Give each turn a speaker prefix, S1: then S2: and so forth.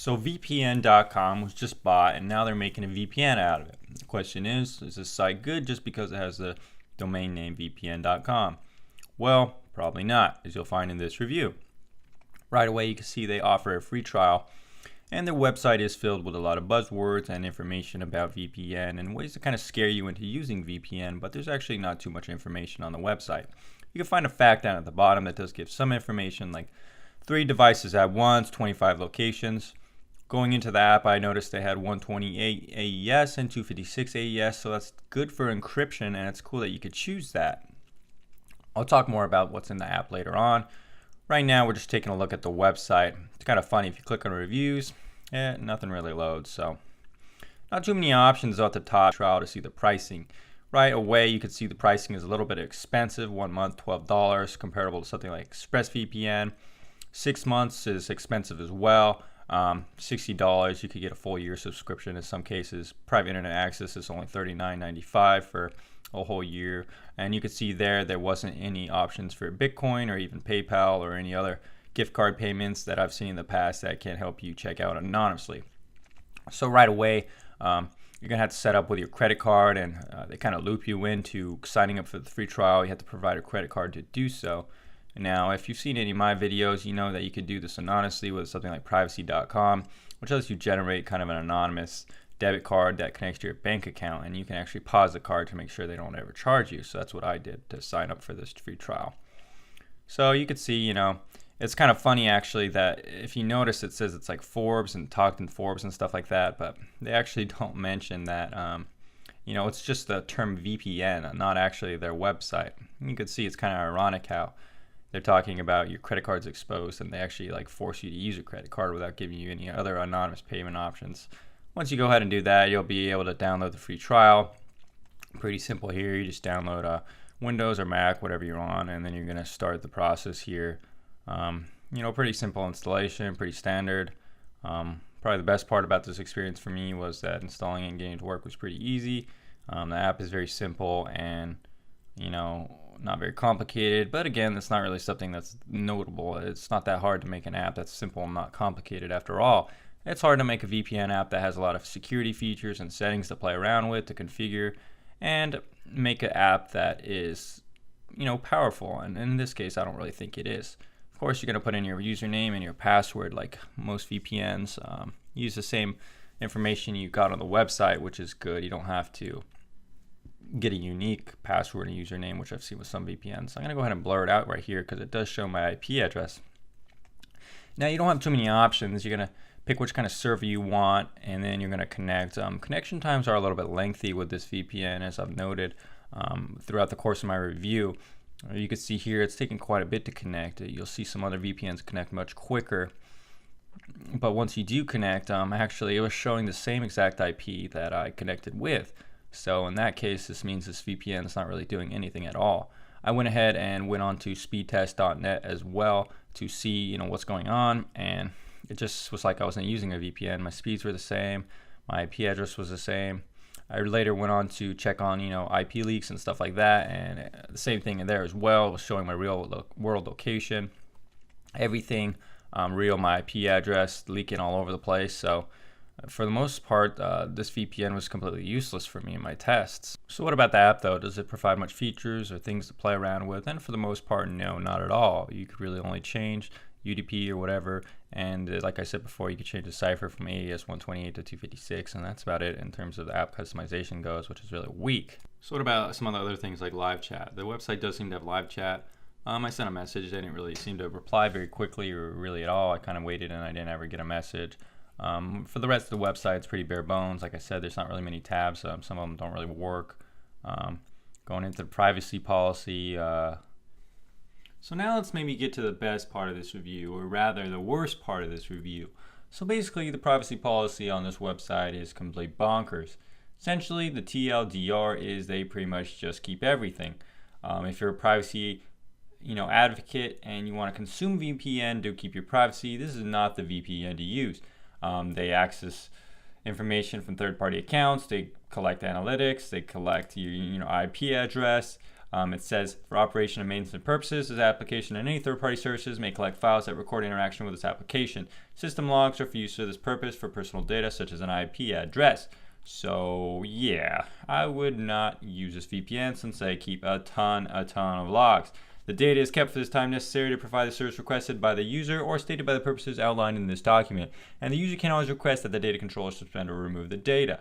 S1: So VPN.com was just bought and now they're making a VPN out of it. The question is this site good just because it has the domain name VPN.com? Well, probably not, as you'll find in this review. Right away you can see they offer a free trial and their website is filled with a lot of buzzwords and information about VPN and ways to kind of scare you into using VPN, but there's actually not too much information on the website. You can find a fact down at the bottom that does give some information, like 3 devices at once, 25 locations. Going into the app, I noticed they had 128 AES and 256 AES, so that's good for encryption, and it's cool that you could choose that. I'll talk more about what's in the app later on. Right now, we're just taking a look at the website. It's kind of funny, if you click on reviews, nothing really loads, so not too many options at the top trial to see the pricing. Right away, you can see the pricing is a little bit expensive. 1 month, $12, comparable to something like ExpressVPN. 6 months is expensive as well. $60, you could get a full year subscription in some cases. Private internet access is only $39.95 for a whole year. And you can see there wasn't any options for Bitcoin or even PayPal or any other gift card payments that I've seen in the past that can help you check out anonymously. So right away, you're gonna have to set up with your credit card, and they kind of loop you into signing up for the free trial. You have to provide a credit card to do so. Now, if you've seen any of my videos, you know that you could do this anonymously with something like privacy.com, which lets you generate kind of an anonymous debit card that connects to your bank account, and you can actually pause the card to make sure they don't ever charge you. So that's what I did to sign up for this free trial. So you can see, it's kind of funny actually that if you notice it says it's like Forbes and talked in Forbes and stuff like that, but they actually don't mention that, it's just the term VPN, not actually their website. You can see it's kind of ironic how they're talking about your credit card's exposed and they actually like force you to use a credit card without giving you any other anonymous payment options. Once you go ahead and do that, you'll be able to download the free trial. Pretty simple here. You just download Windows or Mac, whatever you're on, and then you're going to start the process here. Pretty simple installation, pretty standard. Probably the best part about this experience for me was that installing and getting to work was pretty easy. The app is very simple and not very complicated, but again, that's not really something that's notable. It's not that hard to make an app that's simple and not complicated after all. It's hard to make a VPN app that has a lot of security features and settings to play around with, to configure, and make an app that is, powerful. And in this case, I don't really think it is. Of course, you're going to put in your username and your password like most VPNs. Use the same information you got on the website, which is good. You don't have to get a unique password and username, which I've seen with some VPNs. I'm going to go ahead and blur it out right here because it does show my IP address. Now, you don't have too many options. You're going to pick which kind of server you want, and then you're going to connect. Connection times are a little bit lengthy with this VPN, as I've noted throughout the course of my review. You can see here it's taking quite a bit to connect. You'll see some other VPNs connect much quicker. But once you do connect, actually it was showing the same exact IP that I connected with. So in that case, this means this VPN is not really doing anything at all. I went ahead and went on to speedtest.net as well to see what's going on, and it just was like I wasn't using a VPN. My speeds were the same, my IP address was the same. I later went on to check on IP leaks and stuff like that, and the same thing in there as well. It was showing my real world location, everything real, my IP address leaking all over the place. So for the most part, this VPN was completely useless for me in my tests. So what about the app though? Does it provide much features or things to play around with? And for the most part, no, not at all. You could really only change UDP or whatever, and like I said before, you could change the cipher from AES 128 to 256, and that's about it in terms of the app customization goes, which is really weak. So what about some of the other things like live chat? The website does seem to have live chat. I sent a message, they didn't really seem to reply very quickly or really at all. I kind of waited and I didn't ever get a message. For the rest of the website, it's pretty bare bones. Like I said, there's not really many tabs. Some of them don't really work. Going into the privacy policy. So now let's maybe get to the best part of this review, or rather the worst part of this review. So basically, the privacy policy on this website is complete bonkers. Essentially, the TLDR is they pretty much just keep everything. If you're a privacy advocate and you want to consume VPN to keep your privacy, this is not the VPN to use. They access information from third-party accounts, they collect analytics, they collect your IP address, It says, for operation and maintenance purposes, this application and any third-party services may collect files that record interaction with this application. System logs are for use for this purpose for personal data, such as an IP address. So yeah, I would not use this VPN since they keep a ton of logs. The data is kept for this time necessary to provide the service requested by the user or stated by the purposes outlined in this document, and the user can always request that the data controller suspend or remove the data.